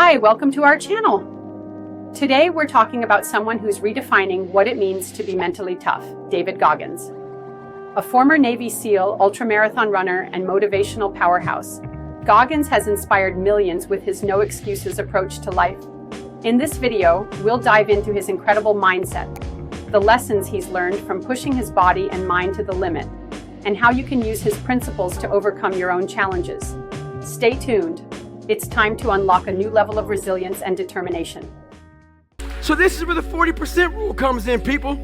Hi, welcome to our channel. Today we're talking about someone who's redefining what it means to be mentally tough, David Goggins. A former Navy SEAL, ultramarathon runner, and motivational powerhouse, Goggins has inspired millions with his no excuses approach to life. In this video, we'll dive into his incredible mindset, the lessons he's learned from pushing his body and mind to the limit, and how you can use his principles to overcome your own challenges. Stay tuned. It's time to unlock a new level of resilience and determination. So this is where the 40% rule comes in, people.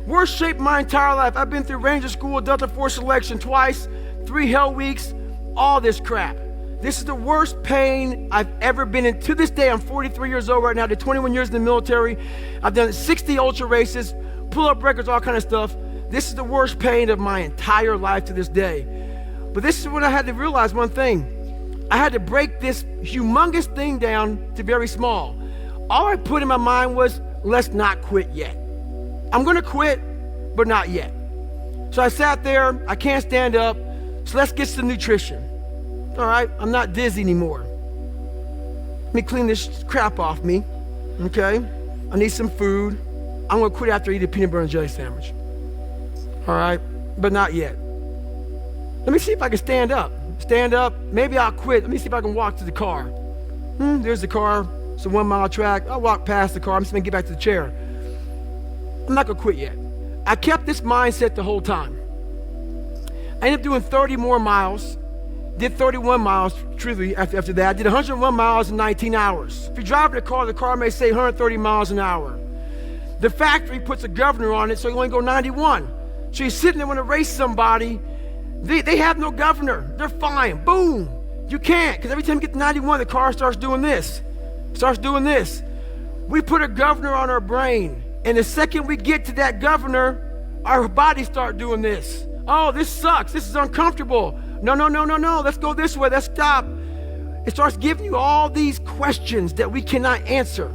Worst shaped my entire life. I've been through Ranger School, Delta Force selection twice, 3 hell weeks, all this crap. This is the worst pain I've ever been in. To this day, I'm 43 years old right now. I did 21 years in the military. I've done 60 ultra races, pull-up records, all kind of stuff. This is the worst pain of my entire life to this day. But this is when I had to realize one thing. I had to break this humongous thing down to very small. All I put in my mind was, let's not quit yet. I'm gonna quit, but not yet. So I sat there, I can't stand up, so let's get some nutrition. All right, I'm not dizzy anymore. Let me clean this crap off me, okay? I need some food. I'm gonna quit after I eat a peanut butter and jelly sandwich. All right, but not yet. Let me see if I can stand up. Stand up, maybe I'll quit. Let me see if I can walk to the car. There's the car. It's a 1 mile track. I'll walk past the car. I'm just gonna get back to the chair. I'm not gonna quit yet. I kept this mindset the whole time. I ended up doing 30 more miles. Did 31 miles, truthfully, after that. I did 101 miles in 19 hours. If you drive the car may say 130 miles an hour. The factory puts a governor on it, so you only go 91. So you're sitting there when to race somebody. They have no governor. They're fine. Boom. You can't, because every time you get to 91, the car starts doing this. We put a governor on our brain, and the second we get to that governor, our bodies start doing this. Oh, this sucks. This is uncomfortable. No. Let's go this way. Let's stop. It starts giving you all these questions that we cannot answer.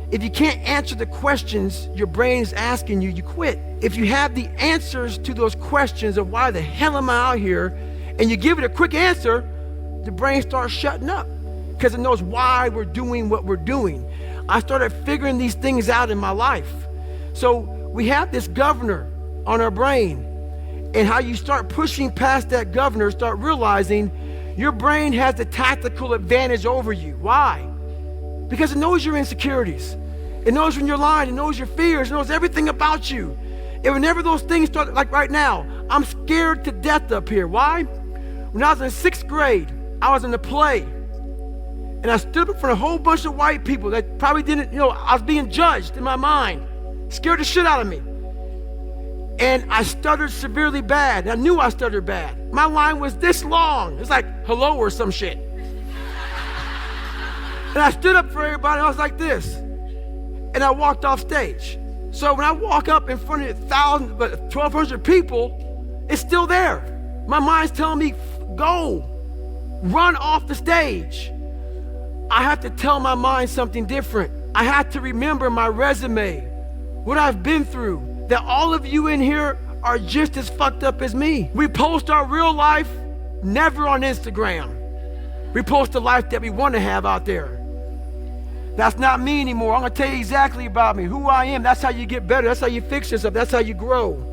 If you can't answer the questions your brain is asking you, you quit. If you have the answers to those questions of why the hell am I out here, and you give it a quick answer, the brain starts shutting up because it knows why we're doing what we're doing. I started figuring these things out in my life. So we have this governor on our brain, and how you start pushing past that governor, start realizing your brain has the tactical advantage over you. Why? Because it knows your insecurities. It knows when you're lying. It knows your fears. It knows everything about you. And whenever those things start, like right now, I'm scared to death up here. Why? When I was in 6th grade, I was in a play. And I stood up in front of a whole bunch of white people that probably didn't, I was being judged in my mind. Scared the shit out of me. And I stuttered severely bad. I knew I stuttered bad. My line was this long. It's like, hello or some shit. And I stood up for everybody, I was like this. And I walked off stage. So when I walk up in front of 1,200 people, it's still there. My mind's telling me, go, run off the stage. I have to tell my mind something different. I have to remember my resume, what I've been through, that all of you in here are just as fucked up as me. We post our real life, never on Instagram. We post the life that we want to have out there. That's not me anymore. I'm gonna tell you exactly about me, who I am. That's how you get better. That's how you fix yourself. That's how you grow.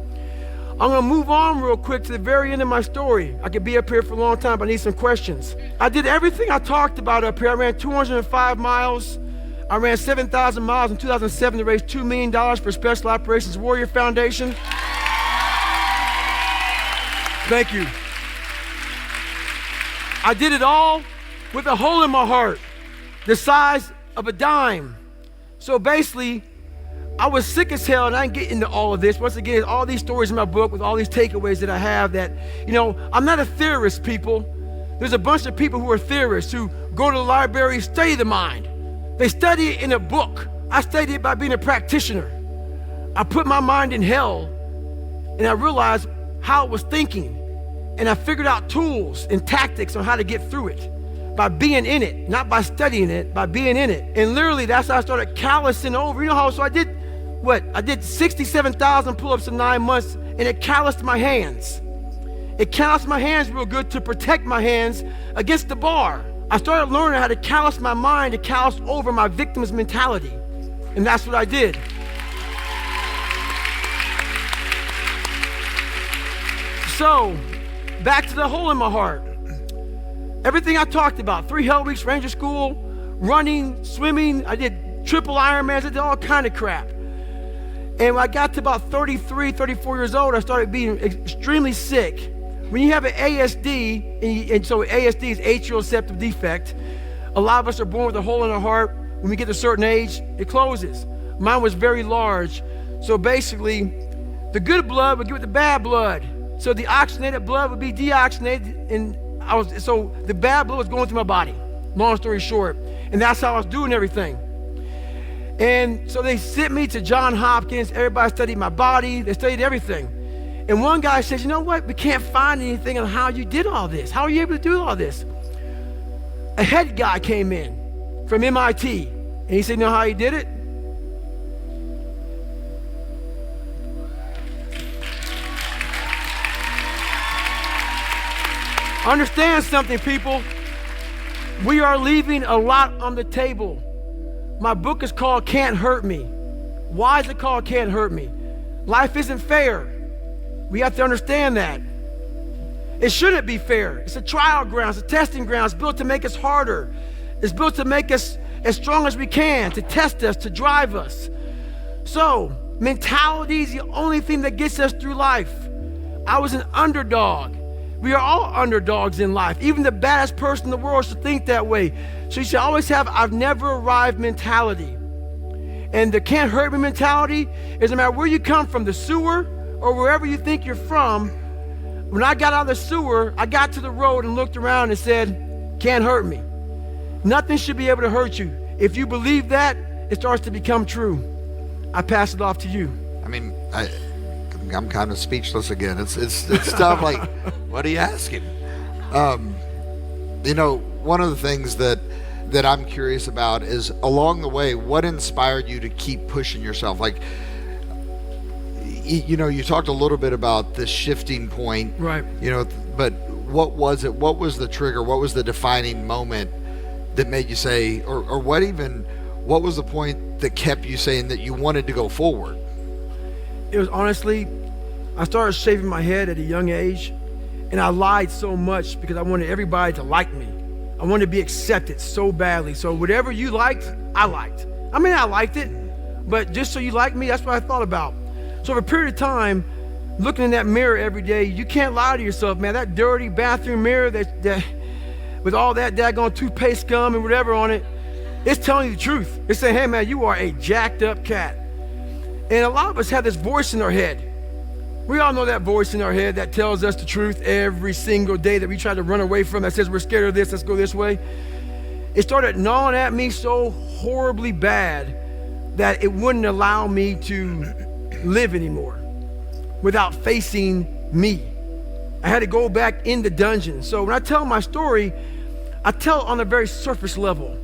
I'm gonna move on real quick to the very end of my story. I could be up here for a long time, but I need some questions. I did everything I talked about up here. I ran 205 miles. I ran 7,000 miles in 2007 to raise $2 million for Special Operations Warrior Foundation. Thank you. I did it all with a hole in my heart, the size of a dime. So basically, I was sick as hell, and I didn't get into all of this. Once again, all these stories in my book with all these takeaways that I have that, I'm not a theorist, people. There's a bunch of people who are theorists who go to the library, study the mind. They study it in a book. I studied it by being a practitioner. I put my mind in hell, and I realized how it was thinking. And I figured out tools and tactics on how to get through it. By being in it, not by studying it, by being in it. And literally, that's how I started callousing over. So I did 67,000 pull-ups in 9 months, and it calloused my hands. It calloused my hands real good to protect my hands against the bar. I started learning how to callous my mind, to callous over my victim's mentality. And that's what I did. So, back to the hole in my heart. Everything I talked about, 3 hell weeks, Ranger School, running, swimming, I did triple Ironmans, I did all kind of crap. And when I got to about 33, 34 years old, I started being extremely sick. When you have an ASD, and so ASD is atrial septal defect, a lot of us are born with a hole in our heart. When we get to a certain age, it closes. Mine was very large. So basically, the good blood would get with the bad blood. So the oxygenated blood would be deoxygenated, and so the bad blood was going through my body, long story short. And that's how I was doing everything. And so they sent me to Johns Hopkins. Everybody studied my body. They studied everything. And one guy says, you know what? We can't find anything on how you did all this. How are you able to do all this? A head guy came in from MIT. And he said, you know how he did it? Understand something, people. We are leaving a lot on the table. My book is called Can't Hurt Me. Why is it called Can't Hurt Me? Life isn't fair. We have to understand that. It shouldn't be fair. It's a trial ground, it's a testing ground. It's built to make us harder. It's built to make us as strong as we can, to test us, to drive us. So, mentality is the only thing that gets us through life. I was an underdog. We are all underdogs in life. Even the baddest person in the world should think that way. So you should always have I've never arrived mentality. And the can't hurt me mentality is no matter where you come from, the sewer or wherever you think you're from. When I got out of the sewer, I got to the road and looked around and said, can't hurt me. Nothing should be able to hurt you. If you believe that, it starts to become true. I pass it off to you. I mean, I'm kind of speechless again. It's tough. Like, what are you asking? You know, one of the things that I'm curious about is along the way, what inspired you to keep pushing yourself? Like, you know, you talked a little bit about the shifting point, right? You know, but what was it? What was the trigger? What was the defining moment that made you say, or what was the point that kept you saying that you wanted to go forward? It was honestly, I started shaving my head at a young age, and I lied so much because I wanted everybody to like me. I wanted to be accepted so badly. So whatever you liked, I liked. I mean, I liked it, but just so you like me, that's what I thought about. So for a period of time, looking in that mirror every day, you can't lie to yourself, man. That dirty bathroom mirror that with all that daggone toothpaste scum and whatever on it, it's telling you the truth. It's saying, hey man, you are a jacked up cat. And a lot of us have this voice in our head. We all know that voice in our head that tells us the truth every single day that we try to run away from, that says we're scared of this, let's go this way. It started gnawing at me so horribly bad that it wouldn't allow me to live anymore without facing me. I had to go back in the dungeon. So when I tell my story, I tell it on a very surface level.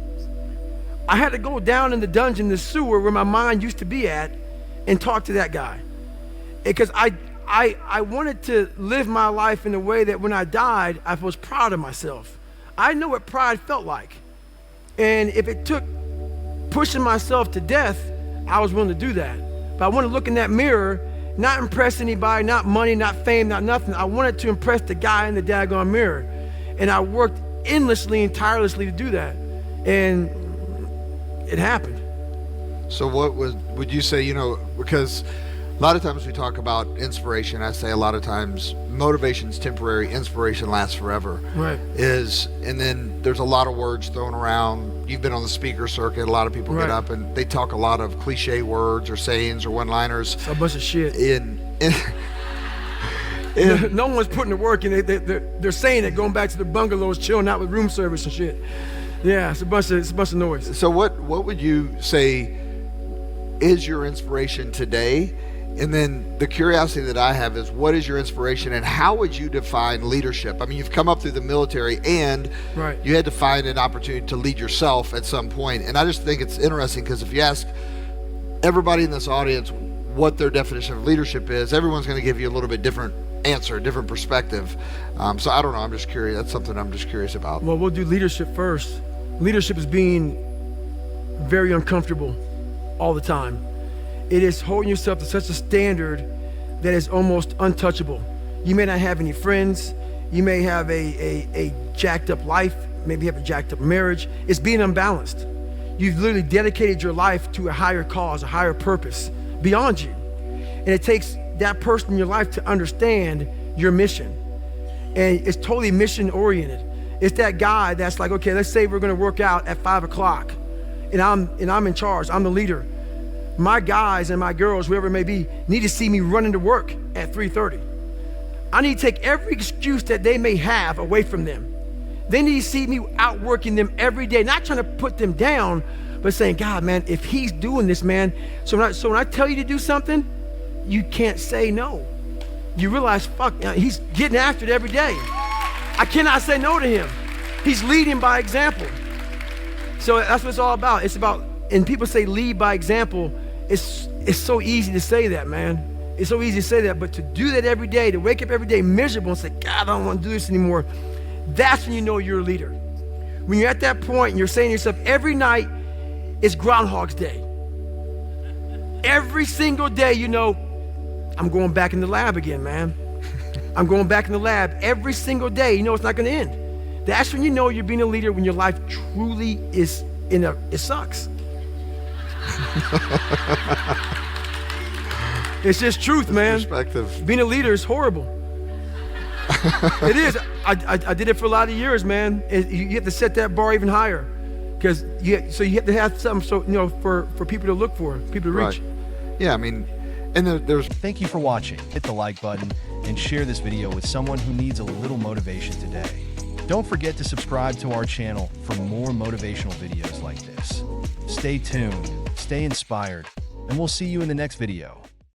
I had to go down in the dungeon, the sewer where my mind used to be at, and talk to that guy. Because I wanted to live my life in a way that when I died, I was proud of myself. I know what pride felt like. And if it took pushing myself to death, I was willing to do that. But I wanted to look in that mirror, not impress anybody, not money, not fame, not nothing. I wanted to impress the guy in the daggone mirror. And I worked endlessly and tirelessly to do that. And it happened. So would you say, you know, because a lot of times we talk about inspiration, I say a lot of times motivation's temporary, inspiration lasts forever. Right. And then there's a lot of words thrown around. You've been on the speaker circuit, a lot of people get up and they talk a lot of cliche words or sayings or one-liners. It's a bunch of shit. No one's putting the work in. They're saying it, going back to the bungalows, chilling out with room service and shit. Yeah, it's a bunch of noise. So what would you say is your inspiration today? And then the curiosity that I have is, what is your inspiration and how would you define leadership? I mean, you've come up through the military and you had to find an opportunity to lead yourself at some point. And I just think it's interesting because if you ask everybody in this audience what their definition of leadership is, everyone's going to give you a little bit different answer, a different perspective. So I don't know. I'm just curious. That's something I'm just curious about. Well, we'll do leadership first. Leadership is being very uncomfortable all the time. It is holding yourself to such a standard that is almost untouchable. You may not have any friends. You may have a jacked up life. Maybe you have a jacked up marriage. It's being unbalanced. You've literally dedicated your life to a higher cause, a higher purpose beyond you. And it takes that person in your life to understand your mission. And it's totally mission oriented. It's that guy that's like, okay, let's say we're gonna work out at 5 o'clock and I'm in charge, I'm the leader. My guys and my girls, whoever it may be, need to see me running to work at 3:30. I need to take every excuse that they may have away from them. They need to see me outworking them every day, not trying to put them down, but saying, God, man, if he's doing this, man, so when I tell you to do something, you can't say no. You realize, fuck, he's getting after it every day. I cannot say no to him. He's leading by example. So that's what it's all about. It's about, and people say lead by example. It's so easy to say that, man. It's so easy to say that, but to do that every day, to wake up every day miserable and say, God, I don't want to do this anymore, that's when you know you're a leader. When you're at that point and you're saying to yourself, every night is Groundhog's Day. Every single day, you know, I'm going back in the lab again, man. I'm going back in the lab every single day. You know it's not going to end. That's when you know you're being a leader, when your life truly is it sucks. It's just truth, man. Perspective. Being a leader is horrible. It is. I did it for a lot of years, man. You have to set that bar even higher, because you have to have something, so you know, for people to look for, people to reach. Right. Yeah, I mean, and there's. Thank you for watching. Hit the like button and share this video with someone who needs a little motivation today. Don't forget to subscribe to our channel for more motivational videos like this. Stay tuned, stay inspired, and we'll see you in the next video.